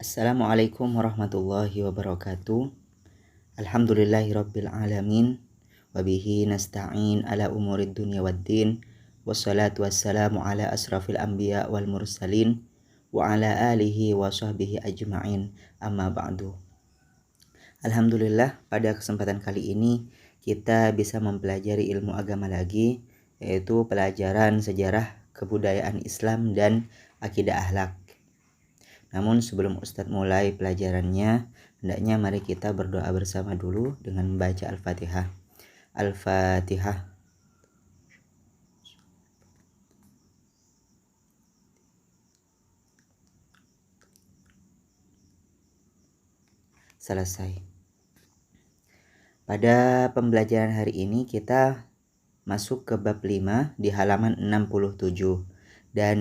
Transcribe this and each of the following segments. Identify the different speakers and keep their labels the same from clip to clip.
Speaker 1: Assalamualaikum warahmatullahi wabarakatuh. Alhamdulillahirabbil alamin. Wabihi nasta'in ala umurid dunya waddin. Wassalatu wassalamu ala asrafil anbiya wal mursalin wa ala alihi wa sahbihi ajma'in. Amma ba'du. Alhamdulillah, pada kesempatan kali ini kita bisa mempelajari ilmu agama lagi, yaitu pelajaran sejarah kebudayaan Islam dan akidah akhlak. Namun sebelum Ustadz mulai pelajarannya, hendaknya mari kita berdoa bersama dulu dengan membaca Al-Fatihah. Al-Fatihah. Selesai. Pada pembelajaran hari ini kita masuk ke bab 5 di halaman 67. Dan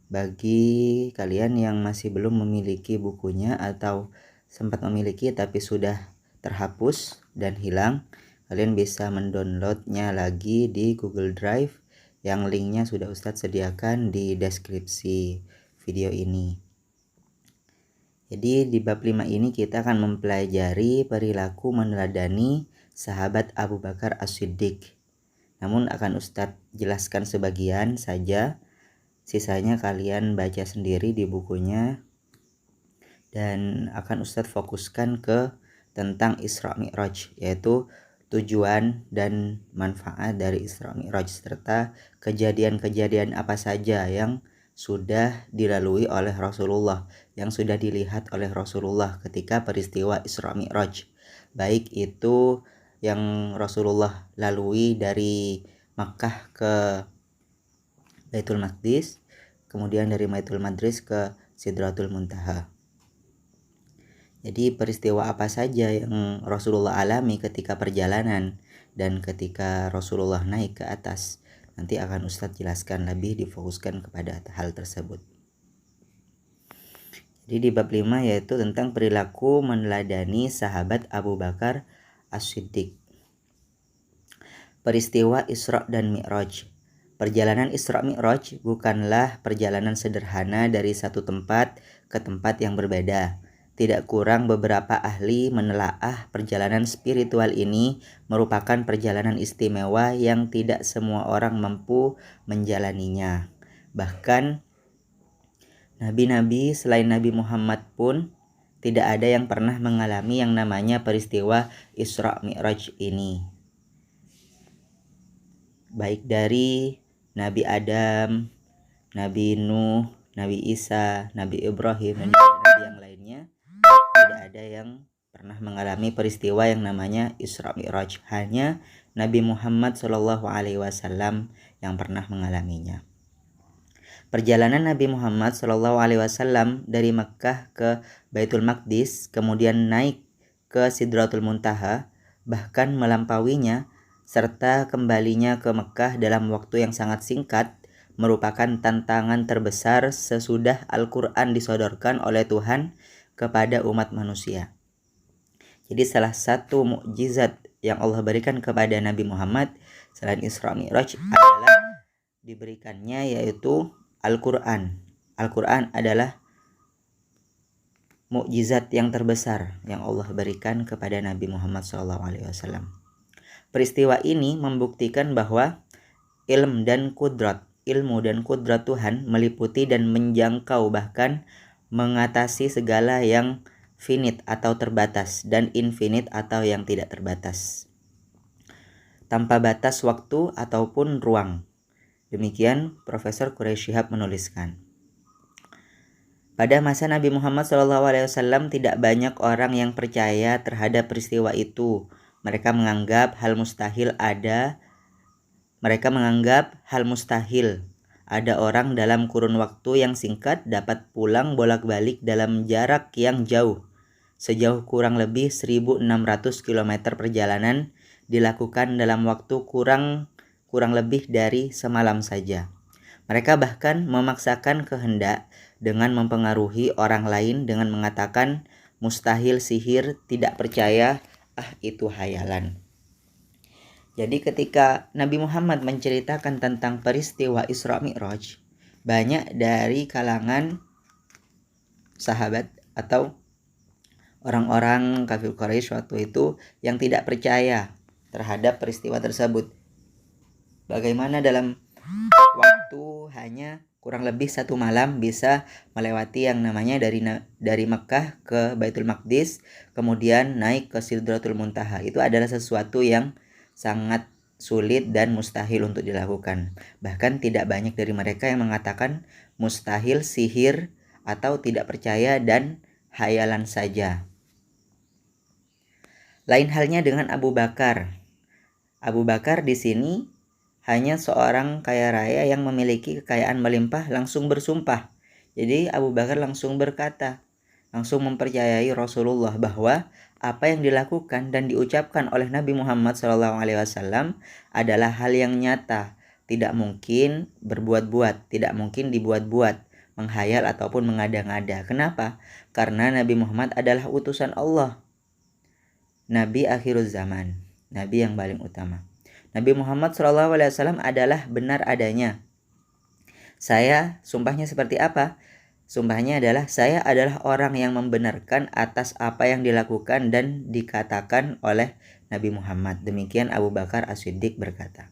Speaker 1: bagi kalian yang masih belum memiliki bukunya atau sempat memiliki tapi sudah terhapus dan hilang, kalian bisa mendownloadnya lagi di Google Drive yang linknya sudah Ustadz sediakan di deskripsi video ini. Jadi di bab 5 ini kita akan mempelajari perilaku meneladani sahabat Abu Bakar As-Siddiq. Namun akan Ustadz jelaskan sebagian saja, sisanya kalian baca sendiri di bukunya. Dan akan Ustadz fokuskan ke tentang Isra Mi'raj, yaitu tujuan dan manfaat dari Isra Mi'raj serta kejadian-kejadian apa saja yang sudah dilalui oleh Rasulullah, yang sudah dilihat oleh Rasulullah ketika peristiwa Isra Mi'raj, baik itu yang Rasulullah lalui dari Makkah ke Baitul Maqdis, kemudian dari Baitul Maqdis ke Sidratul Muntaha. Jadi peristiwa apa saja yang Rasulullah alami ketika perjalanan dan ketika Rasulullah naik ke atas, nanti akan Ustadz jelaskan lebih, difokuskan kepada hal tersebut. Jadi di bab 5 yaitu tentang perilaku meneladani sahabat Abu Bakar As-Siddiq. Peristiwa Isra dan Mi'raj. Perjalanan Isra Mi'raj bukanlah perjalanan sederhana dari satu tempat ke tempat yang berbeda. Tidak kurang beberapa ahli menelaah perjalanan spiritual ini merupakan perjalanan istimewa yang tidak semua orang mampu menjalaninya. Bahkan nabi-nabi selain Nabi Muhammad pun tidak ada yang pernah mengalami yang namanya peristiwa Isra Mi'raj ini. Baik dari Nabi Adam, Nabi Nuh, Nabi Isa, Nabi Ibrahim, dan nabi yang lainnya, tidak ada yang pernah mengalami peristiwa yang namanya Isra Mi'raj. Hanya Nabi Muhammad SAW yang pernah mengalaminya. Perjalanan Nabi Muhammad SAW dari Makkah ke Baitul Maqdis, kemudian naik ke Sidratul Muntaha, bahkan melampauinya, serta kembalinya ke Mekah dalam waktu yang sangat singkat, merupakan tantangan terbesar sesudah Al-Quran disodorkan oleh Tuhan kepada umat manusia. Jadi salah satu mukjizat yang Allah berikan kepada Nabi Muhammad selain Isra Mi'raj adalah diberikannya yaitu Al-Quran. Al-Quran adalah mukjizat yang terbesar yang Allah berikan kepada Nabi Muhammad SAW. Peristiwa ini membuktikan bahwa ilmu dan kudrat Tuhan meliputi dan menjangkau bahkan mengatasi segala yang finite atau terbatas dan infinite atau yang tidak terbatas, tanpa batas waktu ataupun ruang. Demikian Profesor Quraish Shihab menuliskan. Pada masa Nabi Muhammad SAW tidak banyak orang yang percaya terhadap peristiwa itu. Mereka menganggap hal mustahil ada orang dalam kurun waktu yang singkat dapat pulang bolak-balik dalam jarak yang jauh. Sejauh kurang lebih 1.600 km perjalanan dilakukan dalam waktu kurang lebih dari semalam saja. Mereka bahkan memaksakan kehendak dengan mempengaruhi orang lain dengan mengatakan mustahil, sihir, tidak percaya, itu hayalan. Jadi ketika Nabi Muhammad menceritakan tentang peristiwa Isra Mi'raj, banyak dari kalangan sahabat atau orang-orang kafir Quraisy waktu itu yang tidak percaya terhadap peristiwa tersebut. Bagaimana dalam waktu hanya kurang lebih 1 malam bisa melewati yang namanya dari Mekah ke Baitul Maqdis, kemudian naik ke Sidratul Muntaha. Itu adalah sesuatu yang sangat sulit dan mustahil untuk dilakukan. Bahkan tidak banyak dari mereka yang mengatakan mustahil, sihir, atau tidak percaya dan hayalan saja. Lain halnya dengan Abu Bakar. Abu Bakar di sini hanya seorang kaya raya yang memiliki kekayaan melimpah langsung bersumpah. Jadi Abu Bakar langsung berkata, langsung mempercayai Rasulullah bahwa apa yang dilakukan dan diucapkan oleh Nabi Muhammad SAW adalah hal yang nyata, tidak mungkin berbuat-buat, tidak mungkin dibuat-buat, menghayal ataupun mengada-ngada. Kenapa? Karena Nabi Muhammad adalah utusan Allah, Nabi akhirul zaman, Nabi yang paling utama. Nabi Muhammad SAW adalah benar adanya. Saya, sumpahnya seperti apa? Sumpahnya adalah saya adalah orang yang membenarkan atas apa yang dilakukan dan dikatakan oleh Nabi Muhammad. Demikian Abu Bakar As-Siddiq berkata.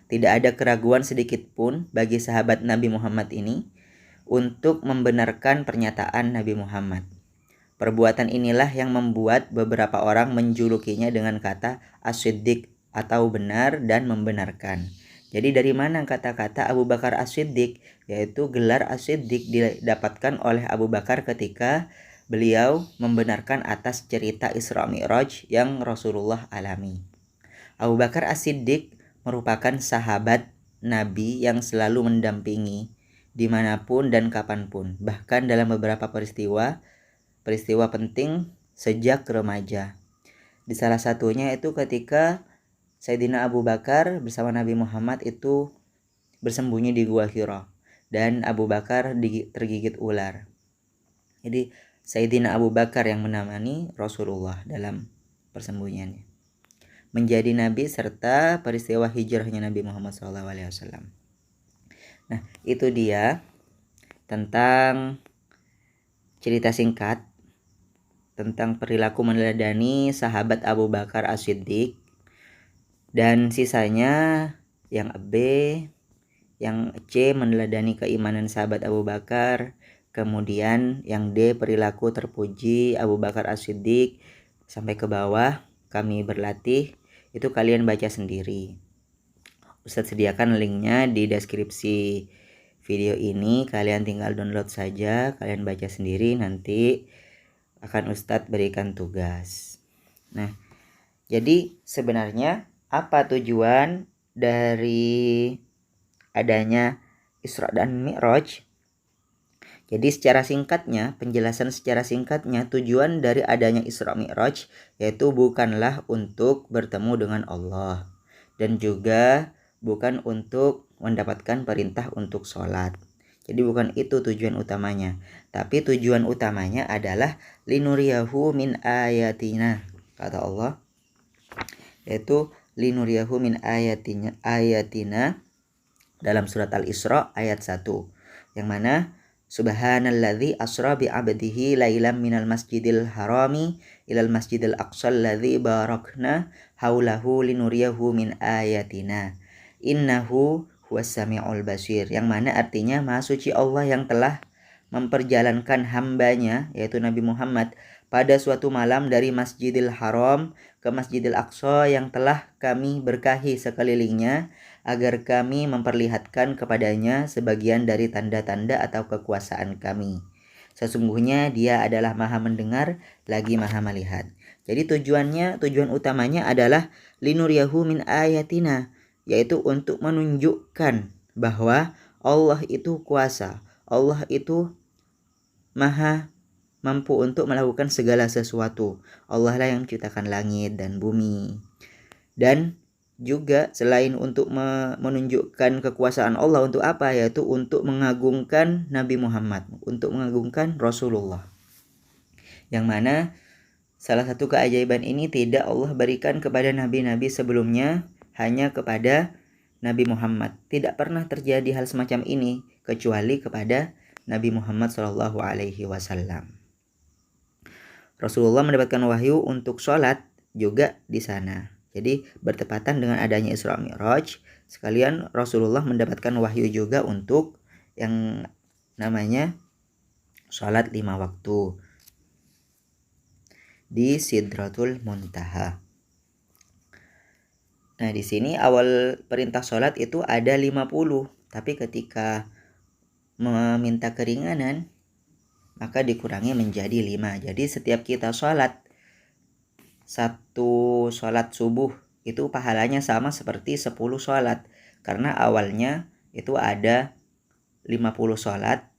Speaker 1: Tidak ada keraguan sedikit pun bagi sahabat Nabi Muhammad ini untuk membenarkan pernyataan Nabi Muhammad. Perbuatan inilah yang membuat beberapa orang menjulukinya dengan kata As-Siddiq atau benar dan membenarkan. Jadi dari mana kata-kata Abu Bakar As-Siddiq, yaitu gelar As-Siddiq didapatkan oleh Abu Bakar ketika beliau membenarkan atas cerita Isra Mi'raj yang Rasulullah alami. Abu Bakar As-Siddiq merupakan sahabat Nabi yang selalu mendampingi dimanapun dan kapanpun, bahkan dalam beberapa peristiwa penting sejak remaja. Di salah satunya itu ketika Sayyidina Abu Bakar bersama Nabi Muhammad itu bersembunyi di Gua Hira dan Abu Bakar tergigit ular. Jadi Sayyidina Abu Bakar yang menemani Rasulullah dalam persembunyiannya, menjadi nabi serta peristiwa hijrahnya Nabi Muhammad SAW. Nah, itu dia tentang cerita singkat tentang perilaku meneladani sahabat Abu Bakar As-Siddiq. Dan sisanya yang B, yang C meneladani keimanan sahabat Abu Bakar. Kemudian yang D perilaku terpuji Abu Bakar As-Siddiq sampai ke bawah kami berlatih. Itu kalian baca sendiri. Ustadz sediakan linknya di deskripsi video ini. Kalian tinggal download saja, kalian baca sendiri, nanti akan Ustadz berikan tugas. Nah, jadi sebenarnya apa tujuan dari adanya Isra dan Mi'raj? Jadi penjelasan secara singkatnya, tujuan dari adanya Isra Mi'raj yaitu bukanlah untuk bertemu dengan Allah dan juga bukan untuk mendapatkan perintah untuk sholat. Jadi bukan itu tujuan utamanya. Tapi tujuan utamanya adalah linuriyahu min ayatina, kata Allah, yaitu linuriyahu min ayatina dalam surat Al-Isra ayat 1, yang mana subhanalladzi asra bi 'abdihi lailam minal masjidil harami ilal masjidil aqsal ladzi barakna haulahu linuriyahu min ayatina innahu huwas samiul basir, yang mana artinya maha suci Allah yang telah memperjalankan hambanya yaitu Nabi Muhammad pada suatu malam dari Masjidil Haram ke Masjidil Aqsa yang telah kami berkahi sekelilingnya agar kami memperlihatkan kepadanya sebagian dari tanda-tanda atau kekuasaan kami. Sesungguhnya dia adalah maha mendengar lagi maha melihat. Jadi tujuan utamanya adalah linuriyahu min ayatina, yaitu untuk menunjukkan bahwa Allah itu kuasa, Allah itu maha mampu untuk melakukan segala sesuatu. Allah lah yang menciptakan langit dan bumi. Dan juga selain untuk menunjukkan kekuasaan Allah, untuk apa? Yaitu untuk mengagungkan Nabi Muhammad, untuk mengagungkan Rasulullah. Yang mana salah satu keajaiban ini tidak Allah berikan kepada nabi-nabi sebelumnya, hanya kepada Nabi Muhammad. Tidak pernah terjadi hal semacam ini kecuali kepada Nabi Muhammad SAW. Rasulullah mendapatkan wahyu untuk sholat juga di sana. Jadi bertepatan dengan adanya Isra Mi'raj, sekalian Rasulullah mendapatkan wahyu juga untuk yang namanya sholat 5 waktu di Sidratul Muntaha. Nah, di sini awal perintah sholat itu ada 50, tapi ketika meminta keringanan maka dikurangi menjadi 5. Jadi setiap kita sholat, satu sholat subuh itu pahalanya sama seperti 10 sholat. Karena awalnya itu ada 50 sholat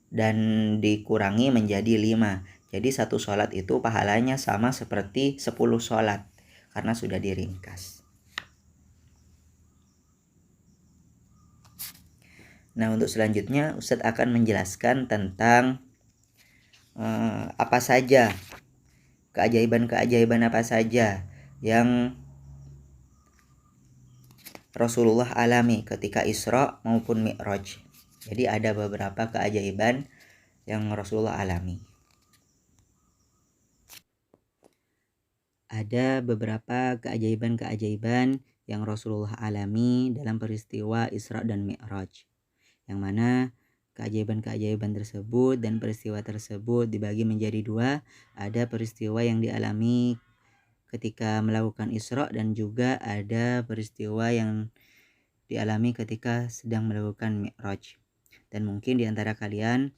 Speaker 1: dan dikurangi menjadi 5. Jadi satu sholat itu pahalanya sama seperti 10 sholat karena sudah diringkas. Nah, untuk selanjutnya Ustadz akan menjelaskan tentang apa saja keajaiban-keajaiban apa saja yang Rasulullah alami ketika Isra maupun Mi'raj. Jadi ada beberapa keajaiban yang Rasulullah alami. Ada beberapa keajaiban-keajaiban yang Rasulullah alami dalam peristiwa Isra dan Mi'raj, yang mana keajaiban-keajaiban tersebut dan peristiwa tersebut dibagi menjadi 2. Ada peristiwa yang dialami ketika melakukan Isra dan juga ada peristiwa yang dialami ketika sedang melakukan Mi'raj. Dan mungkin di antara kalian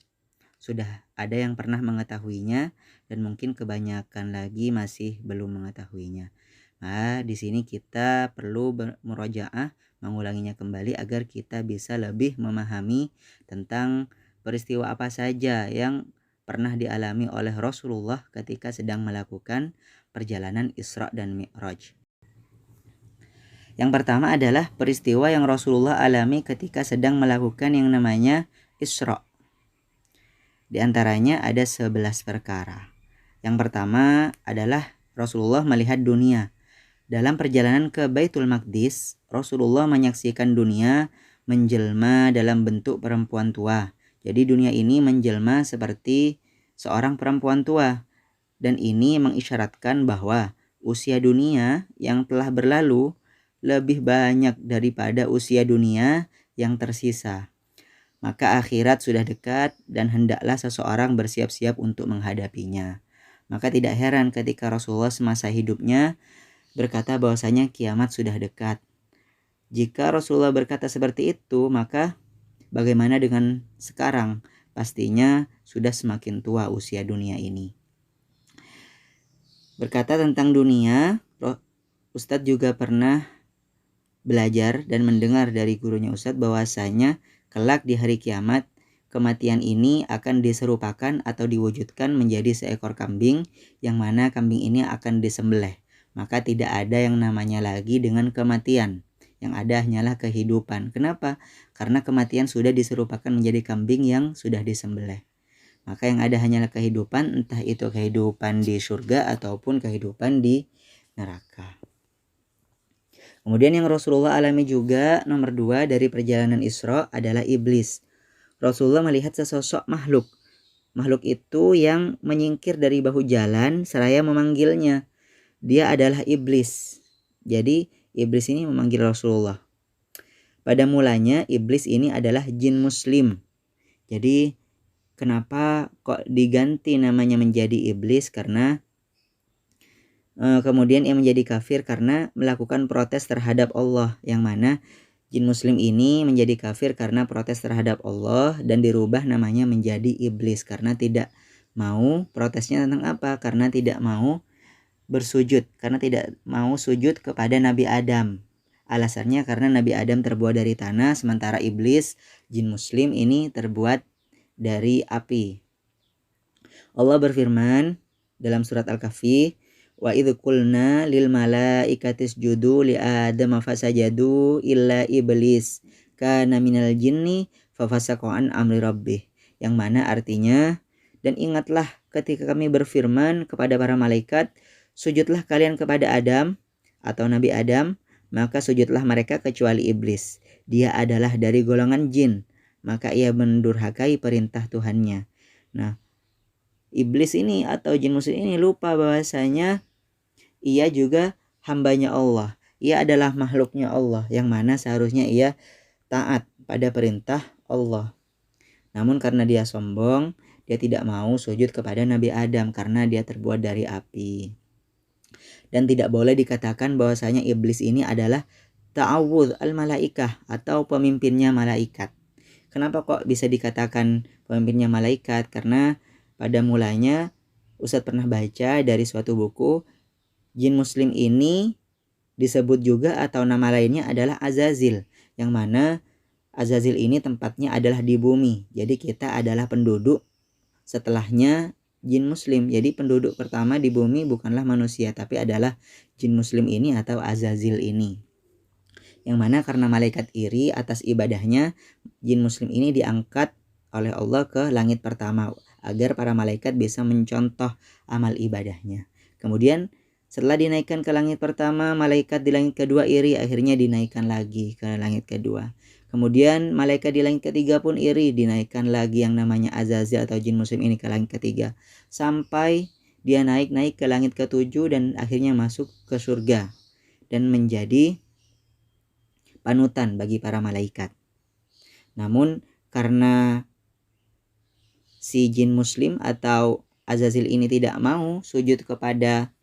Speaker 1: sudah ada yang pernah mengetahuinya dan mungkin kebanyakan lagi masih belum mengetahuinya. Nah, di sini kita perlu murojaah, mengulanginya kembali agar kita bisa lebih memahami tentang peristiwa apa saja yang pernah dialami oleh Rasulullah ketika sedang melakukan perjalanan Isra dan Mi'raj. Yang pertama adalah peristiwa yang Rasulullah alami ketika sedang melakukan yang namanya Isra. Di antaranya ada 11 perkara. Yang pertama adalah Rasulullah melihat dunia. Dalam perjalanan ke Baitul Maqdis, Rasulullah menyaksikan dunia menjelma dalam bentuk perempuan tua. Jadi dunia ini menjelma seperti seorang perempuan tua. Dan ini mengisyaratkan bahwa usia dunia yang telah berlalu lebih banyak daripada usia dunia yang tersisa. Maka akhirat sudah dekat dan hendaklah seseorang bersiap-siap untuk menghadapinya. Maka tidak heran ketika Rasulullah semasa hidupnya berkata bahwasanya kiamat sudah dekat. Jika Rasulullah berkata seperti itu, maka bagaimana dengan sekarang? Pastinya sudah semakin tua usia dunia ini. Berkata tentang dunia, Ustadz juga pernah belajar dan mendengar dari gurunya Ustadz bahwasanya kelak di hari kiamat, kematian ini akan diserupakan atau diwujudkan menjadi seekor kambing, yang mana kambing ini akan disembelih. Maka tidak ada yang namanya lagi dengan kematian. Yang ada hanyalah kehidupan. Kenapa? Karena kematian sudah diserupakan menjadi kambing yang sudah disembelih. Maka yang ada hanyalah kehidupan, entah itu kehidupan di surga ataupun kehidupan di neraka. Kemudian yang Rasulullah alami juga nomor 2 dari perjalanan Isra adalah iblis. Rasulullah melihat sesosok makhluk. Makhluk itu yang menyingkir dari bahu jalan seraya memanggilnya. Dia adalah iblis. Jadi iblis ini memanggil Rasulullah. Pada mulanya iblis ini adalah jin muslim. Jadi kenapa kok diganti namanya menjadi iblis? Karena kemudian ia menjadi kafir karena melakukan protes terhadap Allah. Yang mana jin muslim ini menjadi kafir karena protes terhadap Allah dan dirubah namanya menjadi iblis. Karena tidak mau, protesnya tentang apa? Karena tidak mau bersujud, karena tidak mau sujud kepada Nabi Adam. Alasannya karena Nabi Adam terbuat dari tanah, sementara iblis, jin muslim ini terbuat dari api. Allah berfirman dalam surat Al-Kahfi, wa idh qulna lil malaikati isjudu li adama fasajadu illa iblis kana minal jinni fafasaqa an amri rabbih. Yang mana artinya, dan ingatlah ketika kami berfirman kepada para malaikat, sujudlah kalian kepada Adam atau Nabi Adam, maka sujudlah mereka kecuali iblis. Dia adalah dari golongan jin, maka ia mendurhakai perintah Tuhannya. Nah, iblis ini atau jin muslim ini lupa bahwasanya ia juga hambanya Allah. Ia adalah makhluknya Allah yang mana seharusnya ia taat pada perintah Allah. Namun karena dia sombong, dia tidak mau sujud kepada Nabi Adam karena dia terbuat dari api. Dan tidak boleh dikatakan bahwasanya iblis ini adalah ta'awudz al-malaikah atau pemimpinnya malaikat. Kenapa kok bisa dikatakan pemimpinnya malaikat? Karena pada mulanya Ustadz pernah baca dari suatu buku, jin muslim ini disebut juga atau nama lainnya adalah Azazil, yang mana Azazil ini tempatnya adalah di bumi. Jadi kita adalah penduduk setelahnya jin muslim. Jadi penduduk pertama di bumi bukanlah manusia, tapi adalah jin muslim ini atau Azazil ini. Yang mana karena malaikat iri atas ibadahnya, jin muslim ini diangkat oleh Allah ke langit pertama agar para malaikat bisa mencontoh amal ibadahnya. Kemudian setelah dinaikkan ke langit pertama, malaikat di langit kedua iri, akhirnya dinaikkan lagi ke langit kedua. Kemudian malaikat di langit ketiga pun iri, dinaikkan lagi yang namanya Azazil atau jin muslim ini ke langit ketiga. Sampai dia naik ke langit ketujuh dan akhirnya masuk ke surga dan menjadi panutan bagi para malaikat. Namun karena si jin muslim atau Azazil ini tidak mau sujud kepada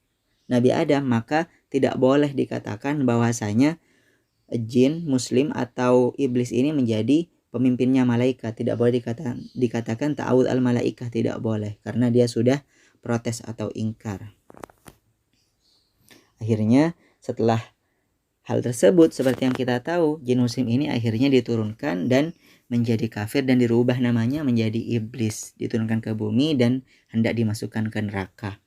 Speaker 1: Nabi Adam, maka tidak boleh dikatakan bahwasanya jin muslim atau iblis ini menjadi pemimpinnya malaikat. Tidak boleh dikatakan ta'awudz al-malaikah, tidak boleh, karena dia sudah protes atau ingkar. Akhirnya setelah hal tersebut, seperti yang kita tahu, jin muslim ini akhirnya diturunkan dan menjadi kafir dan dirubah namanya menjadi iblis, diturunkan ke bumi dan hendak dimasukkan ke neraka.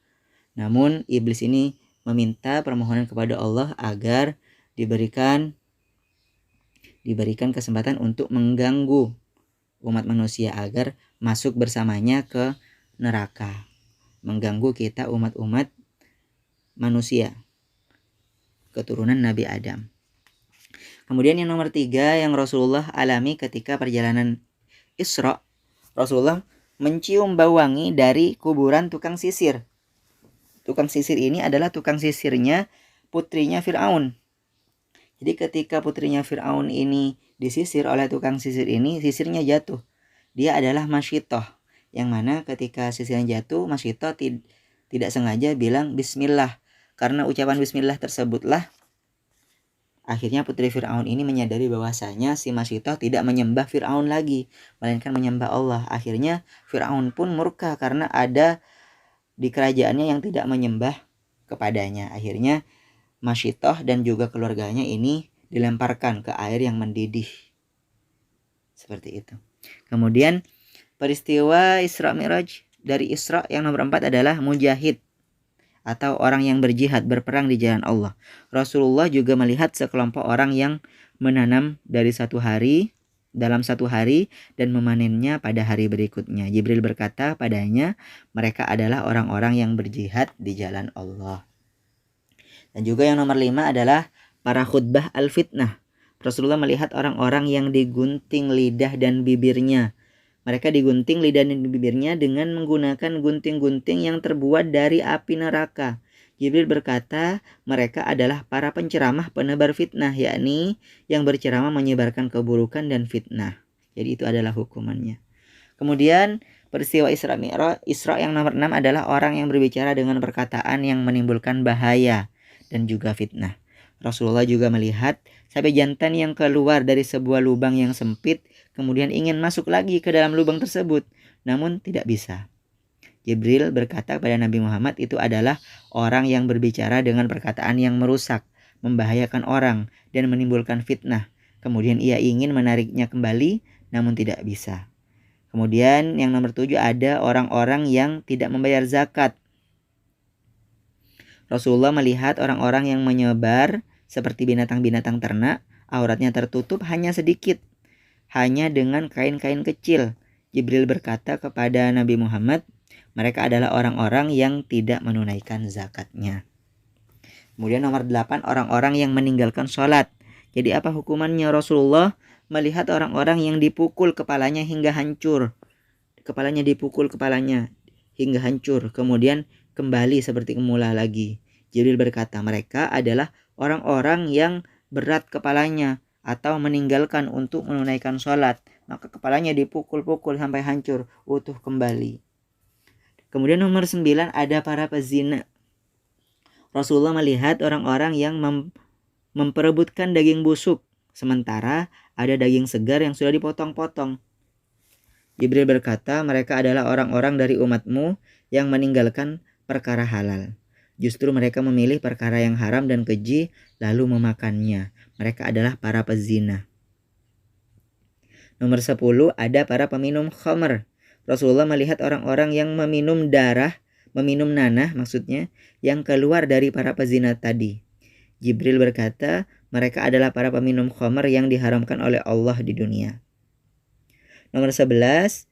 Speaker 1: Namun iblis ini meminta permohonan kepada Allah agar diberikan kesempatan untuk mengganggu umat manusia agar masuk bersamanya ke neraka, mengganggu kita umat-umat manusia keturunan Nabi Adam. Kemudian yang nomor 3 yang Rasulullah alami ketika perjalanan Isra, Rasulullah mencium bau wangi dari kuburan tukang sisir. Tukang sisir ini adalah tukang sisirnya putrinya Fir'aun. Jadi ketika putrinya Fir'aun ini disisir oleh tukang sisir ini, sisirnya jatuh. Dia adalah Masyitoh, yang mana ketika sisirnya jatuh, Masyitoh tidak sengaja bilang Bismillah. Karena ucapan Bismillah tersebutlah akhirnya putri Fir'aun ini menyadari bahwasanya si Masyitoh tidak menyembah Fir'aun lagi, melainkan menyembah Allah. Akhirnya Fir'aun pun murka karena ada di kerajaannya yang tidak menyembah kepadanya. Akhirnya Masyitoh dan juga keluarganya ini dilemparkan ke air yang mendidih. Seperti itu. Kemudian peristiwa Isra Mi'raj dari Isra yang nomor 4 adalah mujahid atau orang yang berjihad, berperang di jalan Allah. Rasulullah juga melihat sekelompok orang yang menanam dalam satu hari dan memanennya pada hari berikutnya. Jibril berkata padanya, mereka adalah orang-orang yang berjihad di jalan Allah. Dan juga yang nomor 5 adalah para khutbah al-fitnah. Rasulullah melihat orang-orang yang digunting lidah dan bibirnya. Mereka digunting lidah dan bibirnya dengan menggunakan gunting-gunting yang terbuat dari api neraka. Jibril berkata, mereka adalah para penceramah penebar fitnah, yakni yang berceramah menyebarkan keburukan dan fitnah. Jadi itu adalah hukumannya. Kemudian peristiwa Isra yang nomor 6 adalah orang yang berbicara dengan perkataan yang menimbulkan bahaya dan juga fitnah. Rasulullah juga melihat sapi jantan yang keluar dari sebuah lubang yang sempit, kemudian ingin masuk lagi ke dalam lubang tersebut, namun tidak bisa. Jibril berkata kepada Nabi Muhammad, itu adalah orang yang berbicara dengan perkataan yang merusak, membahayakan orang, dan menimbulkan fitnah. Kemudian ia ingin menariknya kembali, namun tidak bisa. Kemudian yang nomor 7 ada orang-orang yang tidak membayar zakat. Rasulullah melihat orang-orang yang menyebar seperti binatang-binatang ternak, auratnya tertutup hanya sedikit, hanya dengan kain-kain kecil. Jibril berkata kepada Nabi Muhammad, mereka adalah orang-orang yang tidak menunaikan zakatnya. Kemudian nomor 8, orang-orang yang meninggalkan sholat. Jadi apa hukumannya? Rasulullah melihat orang-orang yang dipukul kepalanya hingga hancur. Kepalanya dipukul hingga hancur, kemudian kembali seperti semula lagi. Jibril berkata, mereka adalah orang-orang yang berat kepalanya atau meninggalkan untuk menunaikan sholat, maka kepalanya dipukul-pukul sampai hancur, utuh kembali. Kemudian nomor 9 ada para pezina. Rasulullah melihat orang-orang yang memperebutkan daging busuk, sementara ada daging segar yang sudah dipotong-potong. Jibril berkata, mereka adalah orang-orang dari umatmu yang meninggalkan perkara halal. Justru mereka memilih perkara yang haram dan keji lalu memakannya. Mereka adalah para pezina. Nomor 10 ada para peminum khamr. Rasulullah melihat orang-orang yang meminum nanah maksudnya, yang keluar dari para pezina tadi. Jibril berkata, mereka adalah para peminum khamr yang diharamkan oleh Allah di dunia. Nomor 11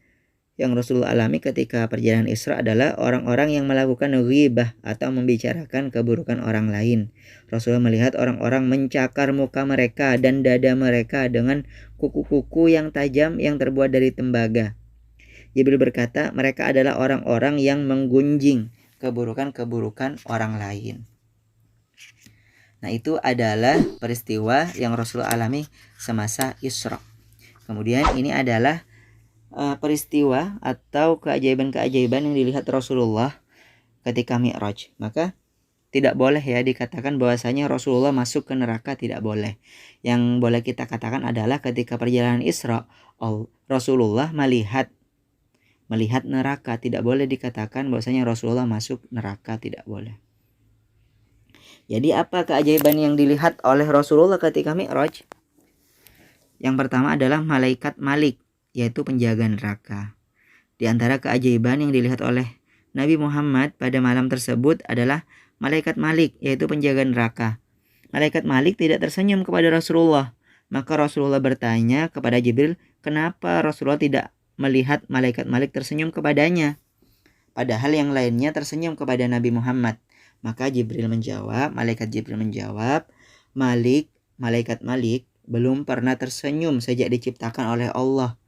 Speaker 1: yang Rasulullah alami ketika perjalanan Isra adalah orang-orang yang melakukan ghibah atau membicarakan keburukan orang lain. Rasulullah melihat orang-orang mencakar muka mereka dan dada mereka dengan kuku-kuku yang tajam yang terbuat dari tembaga. Jibril berkata, mereka adalah orang-orang yang menggunjing keburukan-keburukan orang lain. Nah, itu adalah peristiwa yang Rasulullah alami semasa Isra. Kemudian ini adalah peristiwa atau keajaiban-keajaiban yang dilihat Rasulullah ketika Mi'raj. Maka tidak boleh ya dikatakan bahwasanya Rasulullah masuk ke neraka, tidak boleh. Yang boleh kita katakan adalah ketika perjalanan Isra, Rasulullah melihat neraka. Tidak boleh dikatakan bahwasanya Rasulullah masuk neraka, tidak boleh. Jadi apa keajaiban yang dilihat oleh Rasulullah ketika Mi'raj? Yang pertama adalah malaikat Malik, yaitu penjaga neraka. Di antara keajaiban yang dilihat oleh Nabi Muhammad pada malam tersebut adalah malaikat Malik, yaitu penjaga neraka. Malaikat Malik tidak tersenyum kepada Rasulullah. Maka Rasulullah bertanya kepada Jibril, kenapa Rasulullah tidak melihat malaikat Malik tersenyum kepadanya, padahal yang lainnya tersenyum kepada Nabi Muhammad. Maka malaikat Jibril menjawab, malaikat Malik belum pernah tersenyum sejak diciptakan oleh Allah.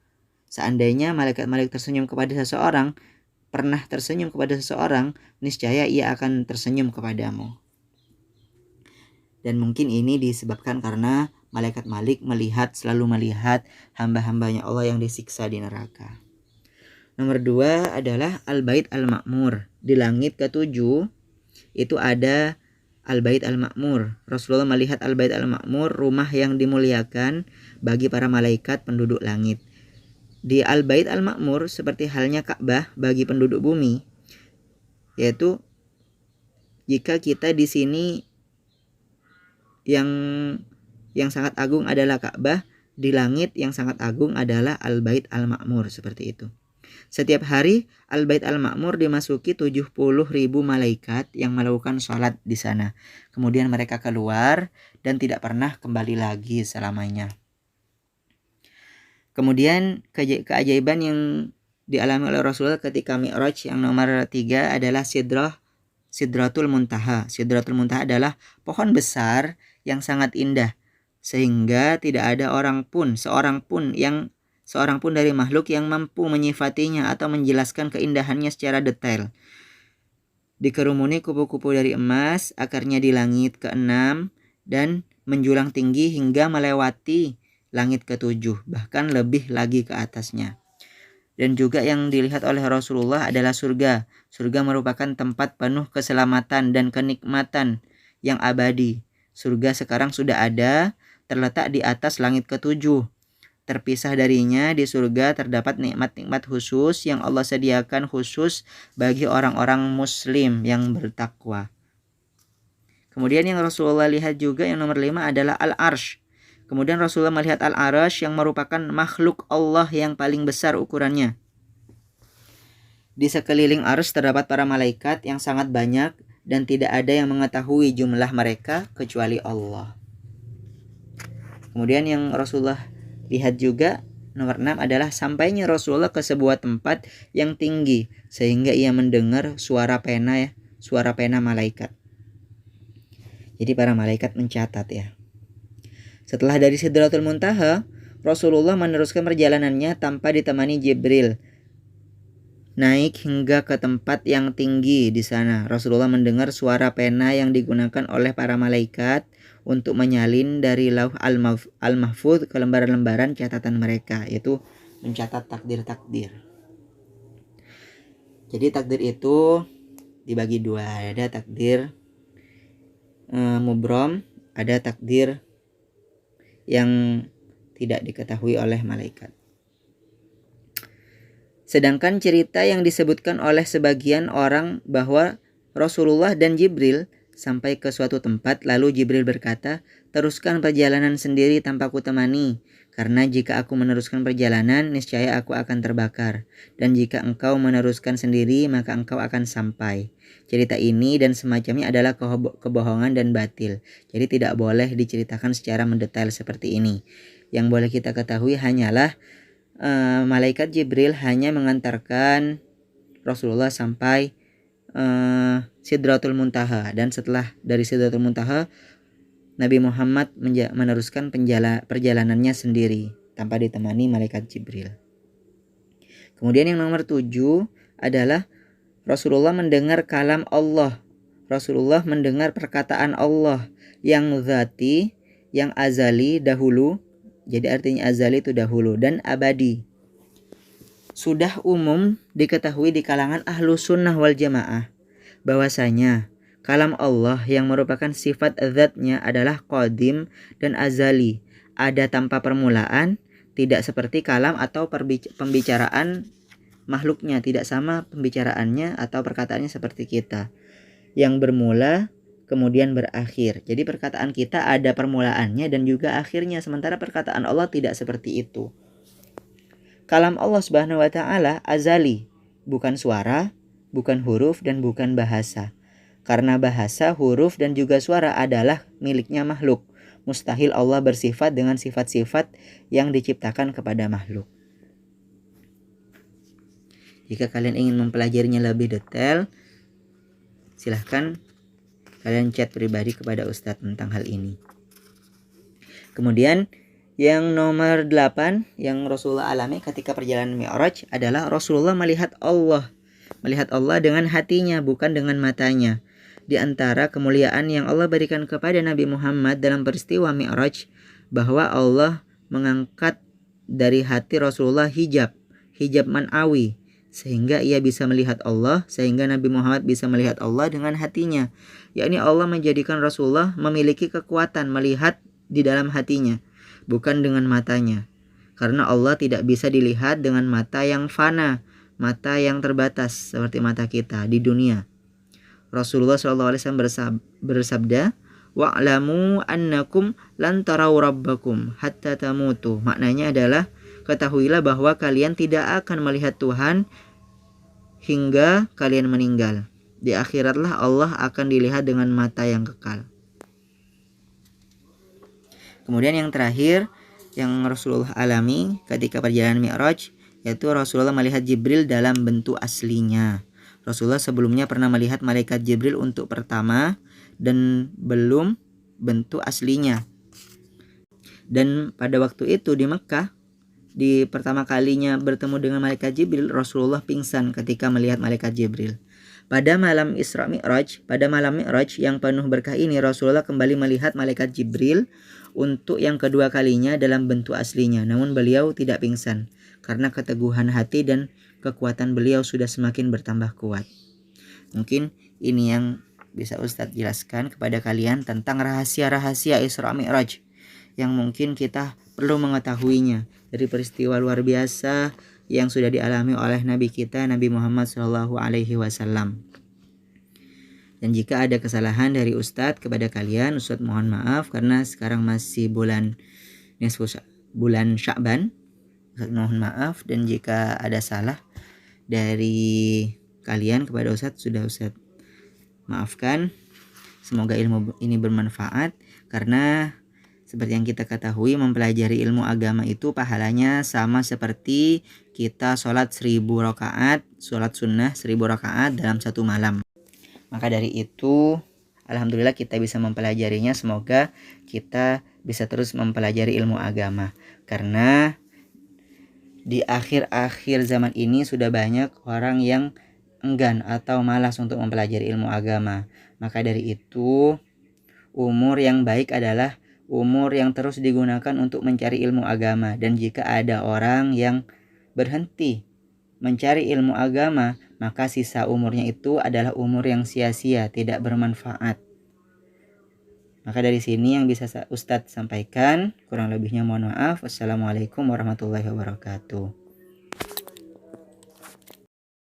Speaker 1: Seandainya malaikat Malik tersenyum kepada seseorang, niscaya ia akan tersenyum kepadamu. Dan mungkin ini disebabkan karena malaikat Malik selalu melihat hamba-hambanya Allah yang disiksa di neraka. Nomor 2 adalah Al-Bait Al-Ma'mur. Di langit ke-7 itu ada Al-Bait Al-Ma'mur. Rasulullah melihat Al-Bait Al-Ma'mur, rumah yang dimuliakan bagi para malaikat penduduk langit. Di Al-Bait Al-Ma'mur seperti halnya Ka'bah bagi penduduk bumi, yaitu jika kita di sini yang sangat agung adalah Ka'bah, di langit yang sangat agung adalah Al-Bait Al-Ma'mur, seperti itu. Setiap hari Al-Bait Al-Ma'mur dimasuki 70.000 malaikat yang melakukan sholat di sana. Kemudian mereka keluar dan tidak pernah kembali lagi selamanya. Kemudian keajaiban yang dialami oleh Rasulullah ketika Mi'raj yang nomor 3 adalah Sidratul Muntaha. Sidratul Muntaha adalah pohon besar yang sangat indah, sehingga tidak ada seorang pun dari makhluk yang mampu menyifatinya atau menjelaskan keindahannya secara detail. Dikerumuni kupu-kupu dari emas, akarnya di langit ke-6 dan menjulang tinggi hingga melewati langit ke-7, bahkan lebih lagi ke atasnya. Dan juga yang dilihat oleh Rasulullah adalah surga. Surga merupakan tempat penuh keselamatan dan kenikmatan yang abadi. Surga sekarang sudah ada, terletak di atas langit ke-7. Terpisah darinya di surga terdapat nikmat-nikmat khusus yang Allah sediakan khusus bagi orang-orang muslim yang bertakwa. Kemudian yang Rasulullah lihat juga yang nomor 5 adalah Al-Arsh. Kemudian Rasulullah melihat Al-Arsh yang merupakan makhluk Allah yang paling besar ukurannya. Di sekeliling Arsh terdapat para malaikat yang sangat banyak dan tidak ada yang mengetahui jumlah mereka kecuali Allah. Kemudian yang Rasulullah lihat juga nomor 6 adalah sampainya Rasulullah ke sebuah tempat yang tinggi sehingga ia mendengar suara pena malaikat. Jadi para malaikat mencatat ya. Setelah dari Sidratul Muntaha, Rasulullah meneruskan perjalanannya tanpa ditemani Jibril. naik hingga ke tempat yang tinggi di sana. Rasulullah mendengar suara pena yang digunakan oleh para malaikat untuk menyalin dari lauh al-mahfuz ke lembaran-lembaran catatan mereka, yaitu mencatat takdir-takdir. Jadi takdir itu dibagi dua, ada takdir mubrom, ada takdir yang tidak diketahui oleh malaikat. Sedangkan cerita yang disebutkan oleh sebagian orang bahwa Rasulullah dan Jibril sampai ke suatu tempat, lalu Jibril berkata, "Teruskan perjalanan sendiri tanpa ku temani, karena jika aku meneruskan perjalanan, niscaya aku akan terbakar. Dan jika engkau meneruskan sendiri, maka engkau akan sampai." Cerita ini dan semacamnya adalah kebohongan dan batil. Jadi tidak boleh diceritakan secara mendetail seperti ini. Yang boleh kita ketahui hanyalah malaikat Jibril hanya mengantarkan Rasulullah sampai Sidratul Muntaha, dan setelah dari Sidratul Muntaha Nabi Muhammad meneruskan perjalanannya sendiri tanpa ditemani malaikat Jibril. Kemudian yang nomor 7 adalah Rasulullah mendengar kalam Allah. Rasulullah mendengar perkataan Allah yang zati, yang azali dahulu. Jadi artinya azali itu dahulu, dan abadi. Sudah umum diketahui di kalangan ahlu sunnah wal jamaah bahwasanya kalam Allah yang merupakan sifat zatnya adalah qadim dan azali, ada tanpa permulaan, tidak seperti kalam atau pembicaraan makhluknya, tidak sama pembicaraannya atau perkataannya seperti kita yang bermula kemudian berakhir. Jadi perkataan kita ada permulaannya dan juga akhirnya, sementara perkataan Allah tidak seperti itu. Kalam Allah Subhanahu wa taala azali, bukan suara, bukan huruf, dan bukan bahasa. Karena bahasa, huruf, dan juga suara adalah miliknya makhluk. Mustahil Allah bersifat dengan sifat-sifat yang diciptakan kepada makhluk. Jika kalian ingin mempelajarinya lebih detail, silahkan kalian chat pribadi kepada Ustadz tentang hal ini. Kemudian yang nomor 8 yang Rasulullah alami ketika perjalanan Mi'raj adalah Rasulullah melihat Allah. Melihat Allah dengan hatinya, bukan dengan matanya. Di antara kemuliaan yang Allah berikan kepada Nabi Muhammad dalam peristiwa Mi'raj, bahwa Allah mengangkat dari hati Rasulullah hijab man'awi, sehingga ia bisa melihat Allah, sehingga Nabi Muhammad bisa melihat Allah dengan hatinya. Yakni Allah menjadikan Rasulullah memiliki kekuatan melihat di dalam hatinya, bukan dengan matanya. Karena Allah tidak bisa dilihat dengan mata yang fana, mata yang terbatas seperti mata kita di dunia. Rasulullah SAW bersabda, "Wa'lamu annakum lan tarau rabbakum hatta tamutu." Maknanya adalah, ketahuilah bahwa kalian tidak akan melihat Tuhan hingga kalian meninggal. Di akhiratlah Allah akan dilihat dengan mata yang kekal. Kemudian yang terakhir yang Rasulullah alami ketika perjalanan Mi'raj, yaitu Rasulullah melihat Jibril dalam bentuk aslinya. Rasulullah sebelumnya pernah melihat malaikat Jibril untuk pertama dan belum bentuk aslinya. Dan pada waktu itu di Mekah, di pertama kalinya bertemu dengan malaikat Jibril, Rasulullah pingsan ketika melihat malaikat Jibril. Pada malam Isra Mi'raj, pada malam Mi'raj yang penuh berkah ini, Rasulullah kembali melihat malaikat Jibril untuk yang kedua kalinya dalam bentuk aslinya. Namun beliau tidak pingsan karena keteguhan hati dan kekuatan beliau sudah semakin bertambah kuat. Mungkin ini yang bisa Ustadz jelaskan kepada kalian tentang rahasia-rahasia Isra Mi'raj yang mungkin kita perlu mengetahuinya dari peristiwa luar biasa yang sudah dialami oleh Nabi kita, Nabi Muhammad SAW. Dan jika ada kesalahan dari Ustadz kepada kalian, Ustadz mohon maaf karena sekarang masih bulan Sya'ban. Ustadz mohon maaf, dan jika ada salah dari kalian kepada Ustadz, sudah Ustadz maafkan. Semoga ilmu ini bermanfaat, karena seperti yang kita ketahui, mempelajari ilmu agama itu pahalanya sama seperti kita sholat 1000 rakaat, sholat sunnah 1000 rakaat dalam satu malam. Maka dari itu, alhamdulillah kita bisa mempelajarinya. Semoga kita bisa terus mempelajari ilmu agama, karena Di akhir-akhir zaman ini sudah banyak orang yang enggan atau malas untuk mempelajari ilmu agama. Maka dari itu, umur yang baik adalah umur yang terus digunakan untuk mencari ilmu agama. Dan jika ada orang yang berhenti mencari ilmu agama, maka sisa umurnya itu adalah umur yang sia-sia, tidak bermanfaat. Maka dari sini yang bisa Ustadz sampaikan, kurang lebihnya mohon maaf. Wassalamualaikum warahmatullahi wabarakatuh.